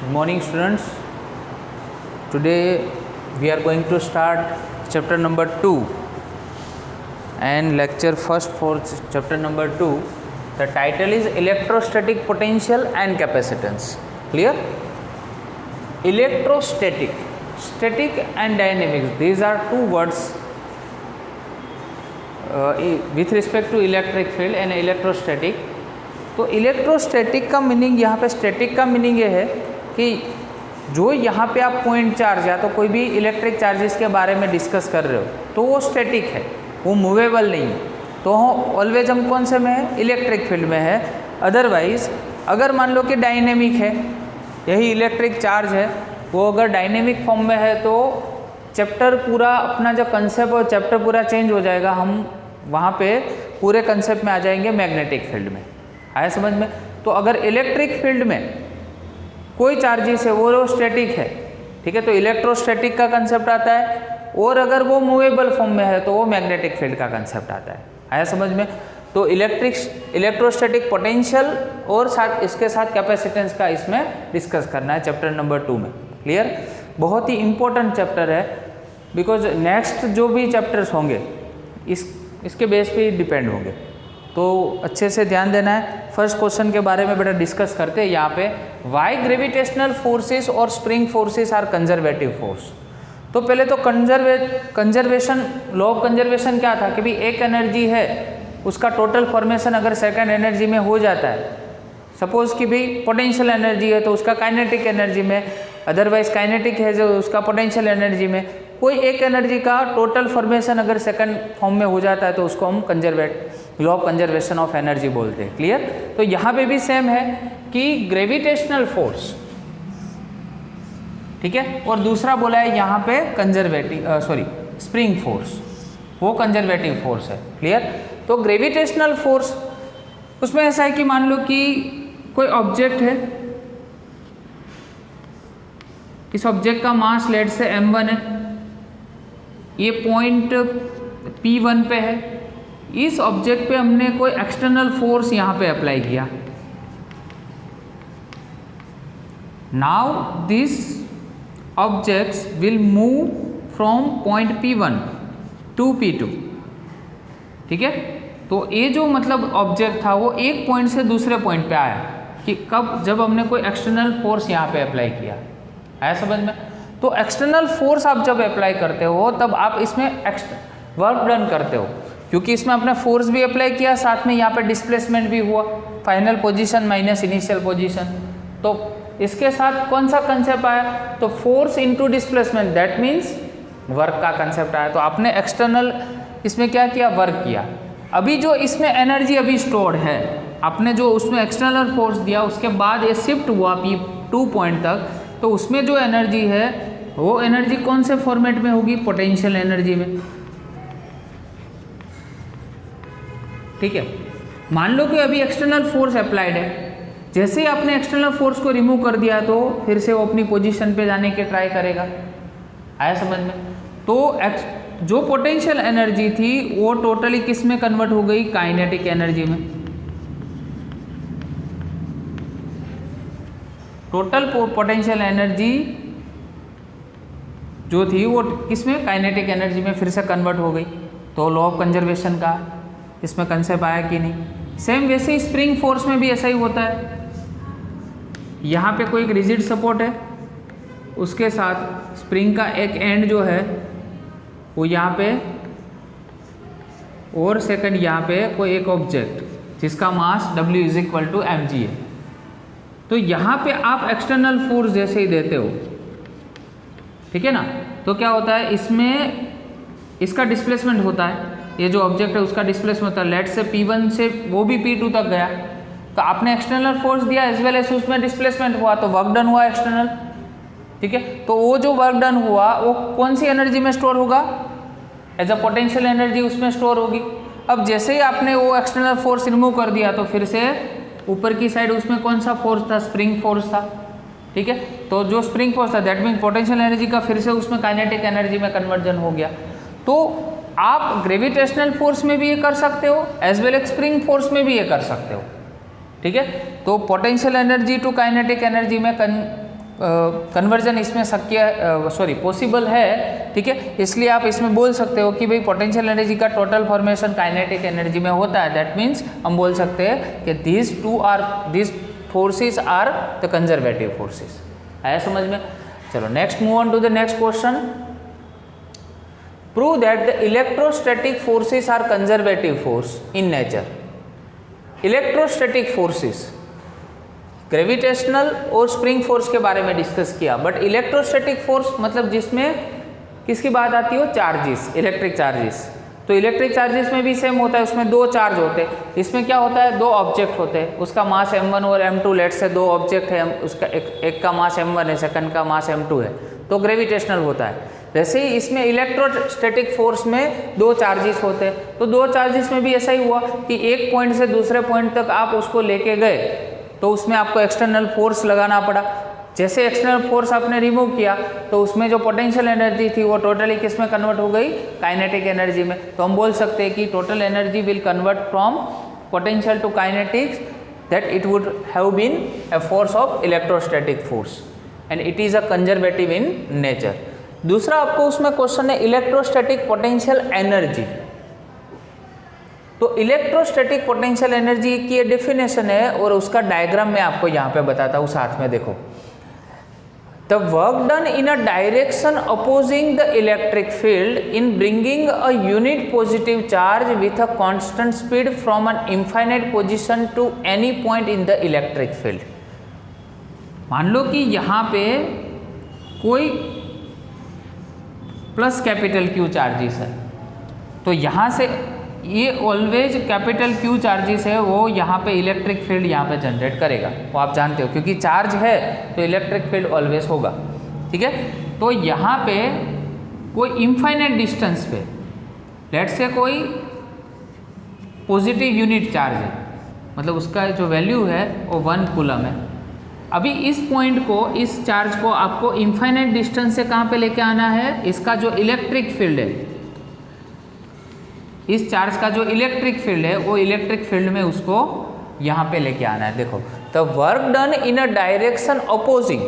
Good morning, students. Today we are going to start chapter number 2 and lecture first for chapter number 2. The title is Electrostatic Potential and Capacitance. Clear? Electrostatic, static and dynamics, these are two words with respect to electric field and electrostatic. तो electrostatic का meaning यहाँ पे, static का meaning ये है कि जो यहाँ पे आप पॉइंट चार्ज या तो कोई भी इलेक्ट्रिक चार्जेस के बारे में डिस्कस कर रहे हो तो वो स्टैटिक है, वो मूवेबल नहीं है। तो ऑलवेज हम कौन से में है, इलेक्ट्रिक फील्ड में है। अदरवाइज अगर मान लो कि डायनेमिक है, यही इलेक्ट्रिक चार्ज है, वो अगर डायनेमिक फॉर्म में है तो चैप्टर पूरा अपना जो कंसेप्ट और चैप्टर पूरा चेंज हो जाएगा। हम वहाँ पे पूरे कंसेप्ट में आ जाएंगे मैग्नेटिक फील्ड में। आया समझ में? तो अगर इलेक्ट्रिक फील्ड में कोई चार्जेस है वो स्टैटिक है, ठीक है, तो इलेक्ट्रोस्टैटिक का कंसेप्ट आता है, और अगर वो मूवेबल फॉर्म में है तो वो मैग्नेटिक फील्ड का कंसेप्ट आता है। आया समझ में? तो इलेक्ट्रोस्टैटिक पोटेंशियल और साथ इसके साथ कैपेसिटेंस का इसमें डिस्कस करना है चैप्टर नंबर 2 में। क्लियर? बहुत ही इंपॉर्टेंट चैप्टर है, बिकॉज नेक्स्ट जो भी चैप्टर्स होंगे इसके बेस पे डिपेंड होंगे, तो अच्छे से ध्यान देना है। फर्स्ट क्वेश्चन के बारे में बेटा डिस्कस करते हैं यहाँ पे, वाई ग्रेविटेशनल फोर्सेस और spring forces are conservative force. तो पहले तो कंजर्वेशन, लॉ ऑफ कंजर्वेशन क्या था कि भी एक एनर्जी है, उसका टोटल फॉर्मेशन अगर सेकंड एनर्जी में हो जाता है, सपोज कि भी पोटेंशियल एनर्जी है तो उसका काइनेटिक एनर्जी में, अदरवाइज काइनेटिक है जो उसका पोटेंशियल एनर्जी में, कोई एक एनर्जी का टोटल फॉर्मेशन अगर सेकंड फॉर्म में हो जाता है तो उसको हम law of conservation of energy बोलते हैं। क्लियर? तो यहाँ पे भी सेम है कि ग्रेविटेशनल फोर्स, ठीक है, और दूसरा बोला है यहाँ पे स्प्रिंग फोर्स, वो कंजर्वेटिव फोर्स है। क्लियर? तो ग्रेविटेशनल फोर्स उसमें ऐसा है कि मान लो कि कोई ऑब्जेक्ट है, इस ऑब्जेक्ट का मास लेट से m1 है, ये पॉइंट P1 पे है, इस ऑब्जेक्ट पे हमने कोई एक्सटर्नल फोर्स यहाँ पे अप्लाई किया। Now this objects will move from point P1 to P2, ठीक है। तो ये जो मतलब ऑब्जेक्ट था वो एक पॉइंट से दूसरे पॉइंट पे आया कि कब, जब हमने कोई एक्सटर्नल फोर्स यहाँ पे अप्लाई किया। आया समझ में? तो एक्सटर्नल फोर्स आप जब अप्लाई करते हो तब आप इसमें वर्क डन करते हो, क्योंकि इसमें आपने फोर्स भी अप्लाई किया, साथ में यहाँ पे डिस्प्लेसमेंट भी हुआ, final position minus initial position. तो इसके साथ कौन सा कंसेप्ट आया? तो force into displacement, that means work का कंसेप्ट आया। तो आपने एक्सटर्नल इसमें क्या किया? वर्क किया। अभी जो इसमें एनर्जी अभी स्टोर्ड है, आपने जो उसमें एक्सटर्नल फोर्स दिया, उसके बाद ये शिफ्ट हुआ P2 पॉइंट तक, तो उसमें जो एनर्जी है वो एनर्जी कौन से फॉर्मेट में होगी? पोटेंशियल एनर्जी में। ठीक है, मान लो कि अभी एक्सटर्नल फोर्स अप्लाइड है, जैसे ही आपने एक्सटर्नल फोर्स को रिमूव कर दिया तो फिर से वो अपनी पोजीशन पे जाने के ट्राई करेगा। आया समझ में? तो जो पोटेंशियल एनर्जी थी वो टोटली किस में कन्वर्ट हो गई? काइनेटिक एनर्जी में। टोटल पोटेंशियल एनर्जी जो थी वो किस में? काइनेटिक एनर्जी में फिर से कन्वर्ट हो गई। तो लॉ ऑफ कंजर्वेशन का इसमें कंसेप्ट आया कि नहीं? सेम वैसे ही स्प्रिंग फोर्स में भी ऐसा ही होता है। यहाँ पे कोई एक रिजिड सपोर्ट है, उसके साथ स्प्रिंग का एक एंड जो है वो यहाँ पे, और सेकंड यहाँ पे कोई एक ऑब्जेक्ट जिसका मास W = mg है। तो यहाँ पे आप एक्सटर्नल फोर्स जैसे ही देते हो, ठीक है ना, तो क्या होता है? इसमें इसका डिस्प्लेसमेंट होता है, ये जो ऑब्जेक्ट है उसका डिस्प्लेसमेंट होता है। लेट से P1 से वो भी P2 तक गया, तो आपने एक्सटर्नल फोर्स दिया एज वेल एज उसमें डिस्प्लेसमेंट हुआ, तो वर्क डन हुआ एक्सटर्नल, ठीक है। तो वो जो वर्क डन हुआ वो कौन सी एनर्जी में स्टोर होगा? एज अ पोटेंशियल एनर्जी उसमें स्टोर होगी। अब जैसे ही आपने वो एक्सटर्नल फोर्स रिमूव कर दिया तो फिर से ऊपर की साइड उसमें कौन सा फोर्स था? स्प्रिंग फोर्स था, ठीक है। तो जो स्प्रिंग फोर्स था दैट मीन पोटेंशियल एनर्जी का फिर से उसमें काइनेटिक एनर्जी में कन्वर्जन हो गया। तो आप ग्रेविटेशनल फोर्स में भी ये कर सकते हो, as well as spring force में भी ये कर सकते हो, ठीक है। तो potential energy to kinetic energy में कन्वर्जन इसमें पॉसिबल है, ठीक है। इसलिए आप इसमें बोल सकते हो कि भाई पोटेंशियल एनर्जी का टोटल फॉर्मेशन काइनेटिक एनर्जी में होता है। दैट मीन्स हम बोल सकते हैं कि these forces are the conservative forces. आया समझ में? चलो next, move on to the next question. Prove that the electrostatic forces are conservative force in nature. Electrostatic forces, gravitational और स्प्रिंग फोर्स के बारे में डिस्कस किया, बट इलेक्ट्रोस्टैटिक फोर्स मतलब जिसमें किसकी बात आती हो? Charges, electric charges. तो इलेक्ट्रिक चार्जेस में भी सेम होता है, उसमें दो चार्ज होते हैं। इसमें क्या होता है? दो ऑब्जेक्ट होते हैं, उसका मास m1 और m2, लेट से दो ऑब्जेक्ट है, उसका एक का मास m1 है, सेकंड का मास m2 है, तो ग्रेविटेशनल होता है। वैसे ही इसमें इलेक्ट्रोस्टैटिक फोर्स में दो चार्जेस होते हैं, तो दो चार्जेस में भी ऐसा ही हुआ कि एक पॉइंट से दूसरे पॉइंट तक आप उसको लेके गए तो उसमें आपको एक्सटर्नल फोर्स लगाना पड़ा। जैसे एक्सटर्नल फोर्स आपने रिमूव किया तो उसमें जो पोटेंशियल एनर्जी थी वो टोटली किस में कन्वर्ट हो गई? काइनेटिक एनर्जी में। तो हम बोल सकते हैं कि total energy will convert from potential to kinetics, that it would have been a force of electrostatic force and it is a conservative in nature. दूसरा आपको उसमें क्वेश्चन है इलेक्ट्रोस्टैटिक पोटेंशियल एनर्जी। तो इलेक्ट्रोस्टैटिक पोटेंशियल एनर्जी की ये definition है और उसका डायग्राम मैं आपको यहाँ पे बताता हूँ साथ में। देखो, the work done in a direction opposing the electric field in bringing a unit positive charge with a constant speed from an infinite position to any point in the electric field. मान लो कि यहाँ पे कोई plus capital Q charges है, तो यहाँ से ये ऑलवेज कैपिटल Q चार्जेस है, वो यहाँ पे इलेक्ट्रिक फील्ड यहाँ पे जनरेट करेगा, वो आप जानते हो, क्योंकि चार्ज है तो इलेक्ट्रिक फील्ड ऑलवेज होगा, ठीक है। तो यहाँ पे कोई इनफाइनाइट डिस्टेंस पे, लेट से कोई पॉजिटिव यूनिट चार्ज है, मतलब उसका जो वैल्यू है वो 1 कूलम है। अभी इस पॉइंट को, इस चार्ज को आपको इनफाइनाइट डिस्टेंस से कहाँ पे लेके आना है? इसका जो इलेक्ट्रिक फील्ड है, इस चार्ज का जो इलेक्ट्रिक फील्ड है वो इलेक्ट्रिक फील्ड में उसको यहाँ पे लेके आना है। देखो, the work done in a direction opposing,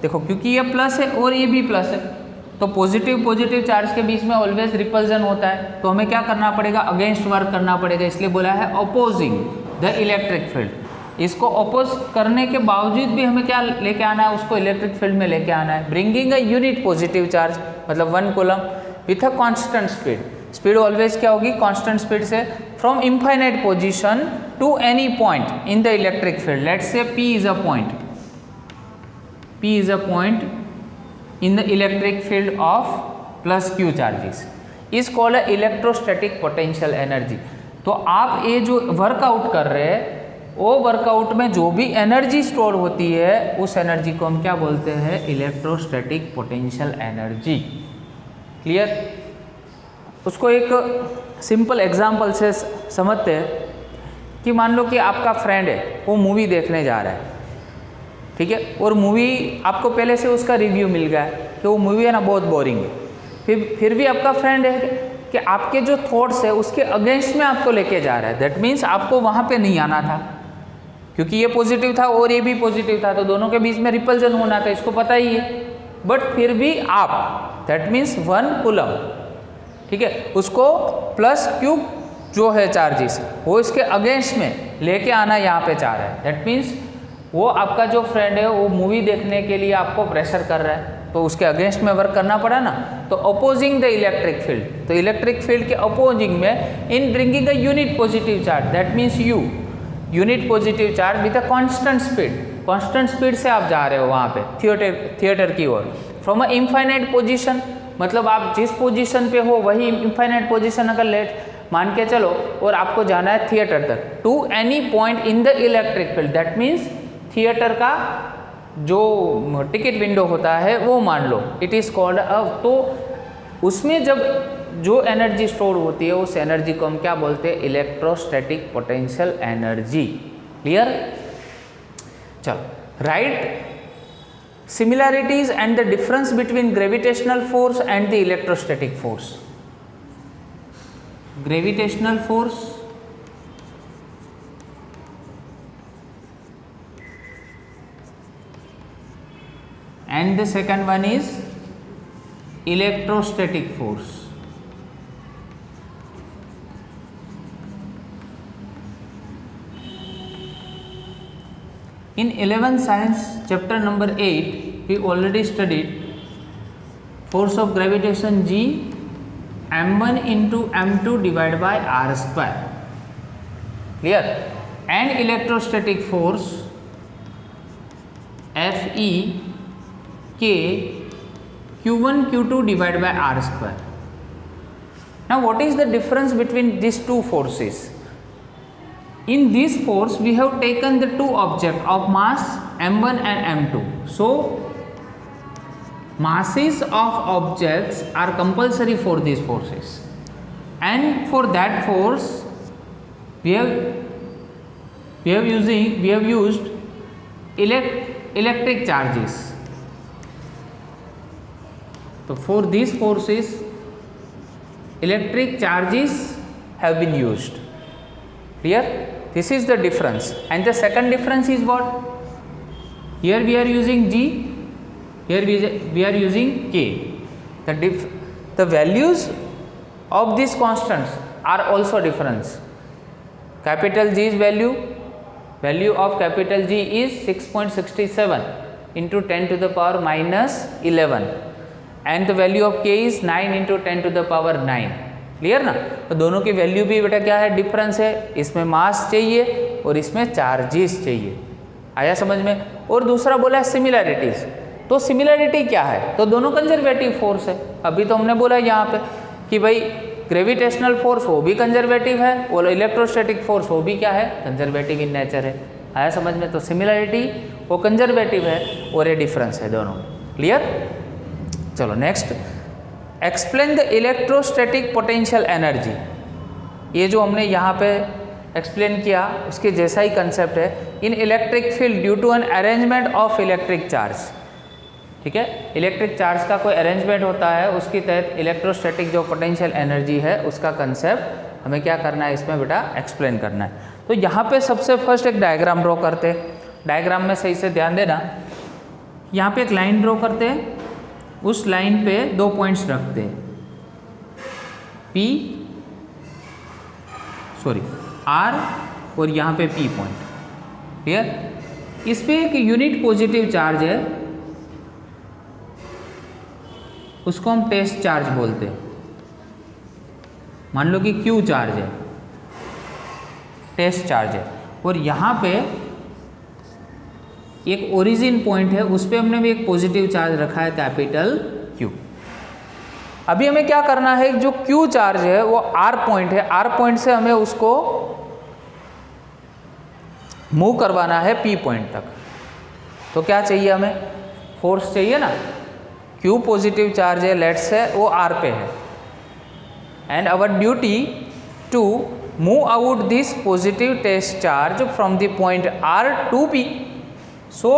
देखो क्योंकि ये प्लस है और ये भी प्लस है, तो पॉजिटिव चार्ज के बीच में ऑलवेज रिपल्जन होता है, तो हमें क्या करना पड़ेगा? अगेंस्ट वर्क करना पड़ेगा, इसलिए बोला है अपोजिंग द इलेक्ट्रिक फील्ड। इसको अपोज करने के बावजूद भी हमें क्या लेके आना है? उसको इलेक्ट्रिक फील्ड में लेके आना है। Bringing a unit positive charge मतलब 1 coulomb with a constant speed, speed always क्या होगी? कांस्टेंट स्पीड से, from infinite position to any point in the electric field. Let's say P is a point, P is a point in the electric field of plus Q charges, is called electrostatic potential energy. तो आप ये जो workout कर रहे हैं, वो workout में जो भी एनर्जी स्टोर होती है उस एनर्जी को हम क्या बोलते हैं? Electrostatic potential energy. क्लियर? उसको एक सिंपल एग्जांपल से समझते हैं कि मान लो कि आपका फ्रेंड है, वो मूवी देखने जा रहा है, ठीक है, और मूवी आपको पहले से उसका रिव्यू मिल गया है कि वो मूवी है ना बहुत बोरिंग है, फिर भी आपका फ्रेंड है कि आपके जो थॉट्स है उसके अगेंस्ट में आपको लेके जा रहा है। दैट मीन्स आपको वहाँ पे नहीं आना था, क्योंकि ये पॉजिटिव था और ये भी पॉजिटिव था, तो दोनों के बीच में रिपल्जन होना था, इसको पता ही है। बट फिर भी आप, दैट मीन्स 1 कूलम, ठीक है, उसको प्लस Q जो है चार्जेस वो इसके अगेंस्ट में लेके आना यहाँ पे चाह रहा है। दैट मीन्स वो आपका जो फ्रेंड है वो मूवी देखने के लिए आपको प्रेशर कर रहा है, तो उसके अगेंस्ट में वर्क करना पड़ा ना। तो अपोजिंग द इलेक्ट्रिक फील्ड, तो इलेक्ट्रिक फील्ड के अपोजिंग में इन bringing a unit positive charge, that means U, unit positive charge with a constant speed, constant speed से आप जा रहे हो वहाँ पे थिएटर की ओर, फ्रॉम अ इनफाइनाइट पोजीशन, मतलब आप जिस पोजीशन पे हो वही इनफाइनाइट पोजीशन अगर लेट मान के चलो, और आपको जाना है थिएटर तक, to any point in the electric field, that means theatre का जो टिकट विंडो होता है वो मान लो, इट इज़ कॉल्ड अ, तो उसमें जब जो एनर्जी स्टोर होती है उस एनर्जी को हम क्या बोलते हैं? Electrostatic potential energy. क्लियर? चलो, right similarities and the difference between gravitational force and the electrostatic force. Gravitational force and the second one is electrostatic force. In 11th science chapter number 8 we already studied force of gravitation G m1 into m2 divided by r square, clear, and electrostatic force Fe K q1 q2 divided by r square. Now what is the difference between these two forces? In this force we have taken the two objects of mass m1 and m2. So masses of objects are compulsory for these forces, and for that force we have used electric charges. So for these forces electric charges have been used. Clear? This is the difference. And the second difference is what? Here we are using G, here we are using K. The values of these constants are also different. Capital G's value of capital G is 6.67 into 10 to the power minus 11, and the value of K is 9 into 10 to the power 9. Clear ना? तो दोनों की value भी बेटा क्या है, difference है. इसमें मास चाहिए और इसमें चार्जेस चाहिए. आया समझ में? और दूसरा बोला है सिमिलैरिटीज. तो सिमिलैरिटी क्या है? तो दोनों कंजर्वेटिव फोर्स है. अभी तो हमने बोला यहाँ पे कि भाई ग्रेविटेशनल फोर्स वो भी कंजर्वेटिव है और इलेक्ट्रोस्टैटिक फोर्स वो भी क्या है, कंजर्वेटिव इन नेचर है. आया समझ में? तो सिमिलैरिटी वो कंजर्वेटिव है और ये डिफरेंस है दोनों. क्लियर? चलो next, explain the electrostatic potential energy. ये जो हमने यहाँ पे एक्सप्लेन किया उसके जैसा ही कंसेप्ट है. In electric field due to an arrangement of electric charge. ठीक है, इलेक्ट्रिक चार्ज का कोई अरेंजमेंट होता है, उसके तहत इलेक्ट्रोस्टैटिक जो पोटेंशियल एनर्जी है उसका कंसेप्ट हमें क्या करना है इसमें बेटा, एक्सप्लेन करना है. तो यहाँ पे सबसे फर्स्ट एक डायग्राम ड्रॉ करते हैं. डायग्राम में सही से ध्यान देना. यहाँ पे एक लाइन ड्रॉ करते हैं, उस लाइन पे 2 पॉइंट्स रखते हैं, R और यहाँ पे P पॉइंट. क्लियर? इस पे एक यूनिट पॉजिटिव चार्ज है, उसको हम टेस्ट चार्ज बोलते हैं. मान लो कि Q चार्ज है, टेस्ट चार्ज है, और यहाँ पे एक ओरिजिन पॉइंट है, उस पर हमने भी एक पॉजिटिव चार्ज रखा है कैपिटल Q. अभी हमें क्या करना है, जो Q चार्ज है वो R पॉइंट है, R पॉइंट से हमें उसको मूव करवाना है P पॉइंट तक. तो क्या चाहिए हमें, फोर्स चाहिए ना. Q पॉजिटिव चार्ज है, लेट्स से वो R पे है, and our duty to move out this positive test charge from the point R to P. So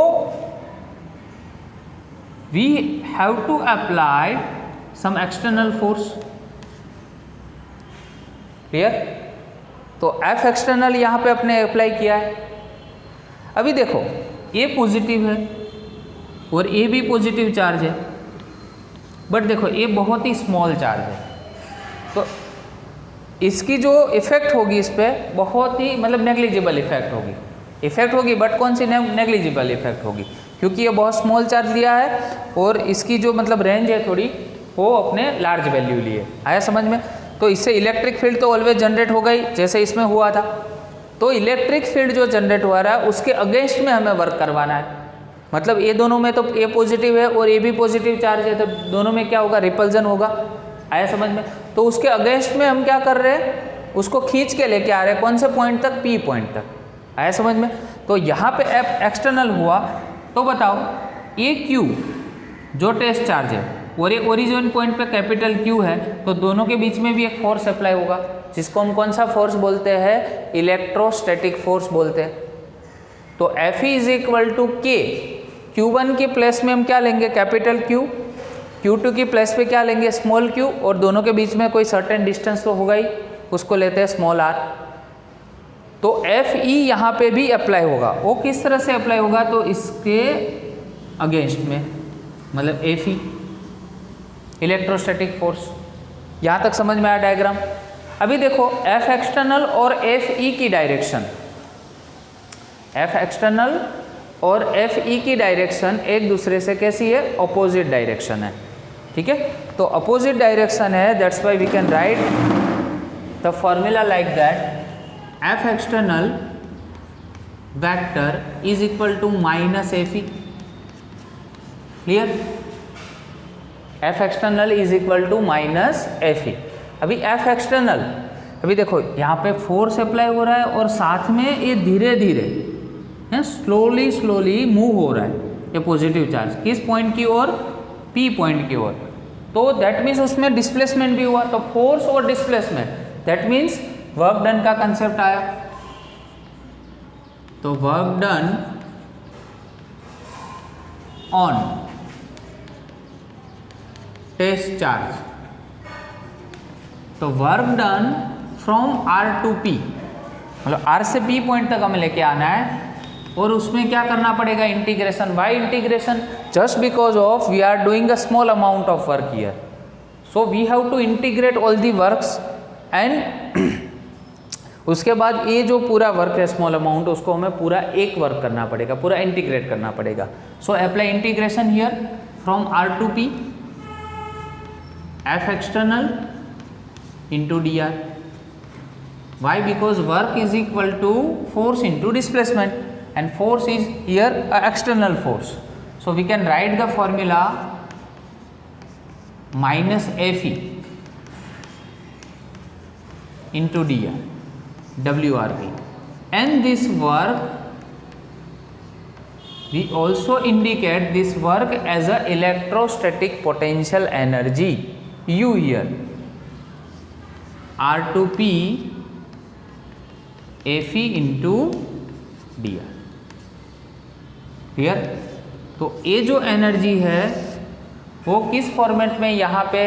we have to apply some external force. Clear? तो F external यहाँ पे अपने apply किया है. अभी देखो A पॉजिटिव है और A भी पॉजिटिव चार्ज है, बट देखो A बहुत ही स्मॉल चार्ज है, तो इसकी जो इफेक्ट होगी इस पर बहुत ही मतलब नेग्लिजिबल इफेक्ट होगी, बट कौन सी नेग्लिजिबल इफेक्ट होगी, क्योंकि ये बहुत स्मॉल चार्ज लिया है और इसकी जो मतलब रेंज है थोड़ी वो अपने लार्ज वैल्यू लिए. आया समझ में? तो इससे इलेक्ट्रिक फील्ड तो ऑलवेज जनरेट हो गई जैसे इसमें हुआ था. तो इलेक्ट्रिक फील्ड जो जनरेट हो रहा है उसके अगेंस्ट में हमें वर्क करवाना है. मतलब ये दोनों में तो A पॉजिटिव है और A भी पॉजिटिव चार्ज है, तो दोनों में क्या होगा, रिपल्जन होगा. आया समझ में? तो उसके अगेंस्ट में हम क्या कर रहे हैं, उसको खींच के लेके आ रहे हैं, कौन से पॉइंट तक, P पॉइंट तक. आया समझ में? तो यहाँ पे F एक्सटर्नल हुआ, तो बताओ AQ जो टेस्ट चार्ज है और ये ओरिजिन पॉइंट पे कैपिटल Q है, तो दोनों के बीच में भी एक फोर्स अप्लाई होगा, जिसको हम कौन सा फोर्स बोलते हैं, इलेक्ट्रोस्टैटिक फोर्स बोलते हैं. तो F is equal to K. Q1 की प्लेस में हम क्या लेंगे, कैपिटल Q. Q2 की प्लेस पे क्या लेंगे, स्मॉल q, और दोनों के बीच में कोई सर्टेन डिस्टेंस तो होगा ही, उसको लेते हैं स्मॉल r. तो Fe यहाँ पे भी अप्लाई होगा. वो किस तरह से अप्लाई होगा, तो इसके अगेंस्ट में मतलब Fe इलेक्ट्रोस्टैटिक फोर्स। यहाँ तक समझ में आया डायग्राम। अभी देखो F एक्सटर्नल और Fe की डायरेक्शन, F एक्सटर्नल और Fe की डायरेक्शन एक दूसरे से कैसी है, ऑपोजिट डायरेक्शन है, ठीक है। तो अपोजिट डायरेक्शन है, that's why we can write the formula like that F external vector is equal to minus Fe। Clear? F external is equal to minus Fe। अभी F एक्सटर्नल, अभी देखो यहाँ पे फोर्स अप्लाई हो रहा है और साथ में ये धीरे धीरे स्लोली मूव हो रहा है ये पॉजिटिव चार्ज, किस पॉइंट की ओर, P पॉइंट की ओर। तो दैट मीन्स उसमें डिस्प्लेसमेंट भी हुआ, तो फोर्स और displacement, that means work done का कंसेप्ट आया। तो work done on test charge, तो work done from R to P, मतलब R से P पॉइंट तक हमें लेके आना है और उसमें क्या करना पड़ेगा, integration. Why integration? Just because of we are doing a small amount of work here, so we have to integrate all the works and उसके बाद ये जो पूरा वर्क है स्मॉल अमाउंट, उसको हमें पूरा एक वर्क करना पड़ेगा, पूरा इंटीग्रेट करना पड़ेगा। So apply integration here from R to P, F external into dr. Why? Because work is equal to force into displacement, and force is here a external force. So we can write the formula minus Fe into dr, WRP. And this work, we also indicate this work as a electrostatic potential energy, U here, R to P Fe into dr। Clear? तो ये जो energy है वो किस format में, यहाँ पे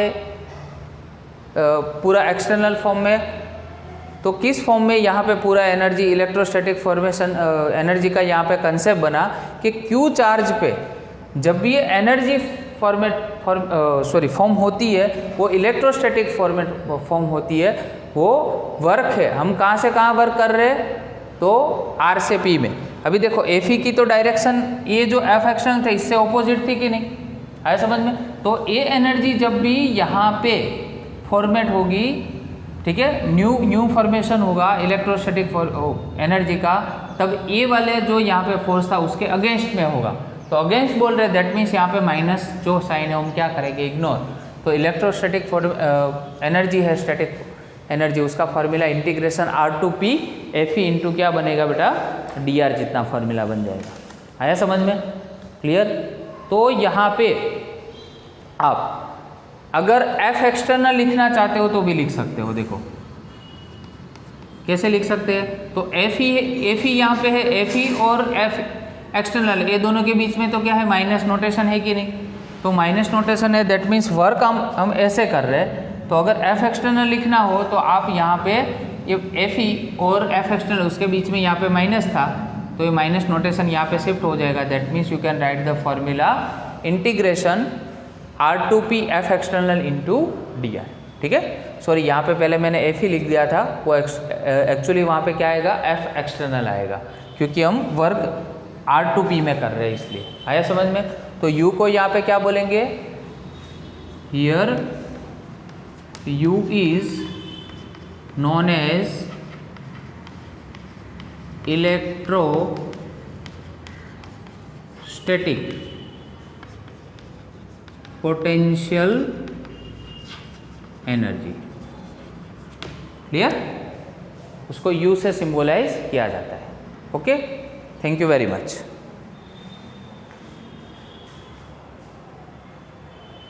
पूरा एक्सटर्नल फॉर्म में, तो किस फॉर्म में यहाँ पे पूरा एनर्जी इलेक्ट्रोस्टैटिक फॉर्मेशन एनर्जी का यहाँ पे कंसेप्ट बना कि Q चार्ज पे जब भी ये एनर्जी फॉर्म होती है वो इलेक्ट्रोस्टैटिक फॉर्म होती है, वो वर्क है, हम कहाँ से कहाँ वर्क कर रहे हैं, तो R से P में। अभी देखो Fe की तो डायरेक्शन ये जो F एक्सटर्नल था इससे ऑपोजिट थी कि नहीं, आया समझ में। तो ये एनर्जी जब भी यहाँ पे फॉर्मेट होगी, ठीक है, न्यू फॉर्मेशन होगा इलेक्ट्रोस्टैटिक एनर्जी का, तब ये वाले जो यहाँ पे फोर्स था उसके अगेंस्ट में होगा। तो अगेंस्ट बोल रहे, दैट मीन्स यहाँ पे माइनस जो साइन है हम क्या करेंगे, इग्नोर। तो इलेक्ट्रोस्टैटिक एनर्जी है, स्टैटिक एनर्जी, उसका formula integration R to P Fe into क्या बनेगा बेटा, dr जितना फॉर्मूला बन जाएगा। आया समझ में? क्लियर? तो यहाँ पे आप अगर F एक्सटर्नल लिखना चाहते हो तो भी लिख सकते हो। देखो कैसे लिख सकते हैं, तो Fe यहाँ पे है, Fe और F एक्सटर्नल, ये दोनों के बीच में तो क्या है, माइनस नोटेशन है कि नहीं, तो माइनस नोटेशन है, दैट मीन्स वर्क हम ऐसे कर रहे हैं। तो अगर F एक्सटर्नल लिखना हो तो आप यहाँ पे ये Fe और F एक्सटर्नल उसके बीच में यहाँ पे माइनस था, तो ये माइनस नोटेशन यहाँ पे शिफ्ट हो जाएगा, that means you can write the formula integration R to P F external into dr। ठीक है, सॉरी यहाँ पे पहले मैंने Fe लिख दिया था, वो एक्चुअली वहाँ पे क्या आएगा, F एक्सटर्नल आएगा, क्योंकि हम वर्क R टू P में कर रहे हैं इसलिए। आया समझ में? तो U को यहाँ पे क्या बोलेंगे, here U is known as electrostatic potential energy. Clear? उसको U से सिंबलाइज किया जाता है। Okay, thank you very much.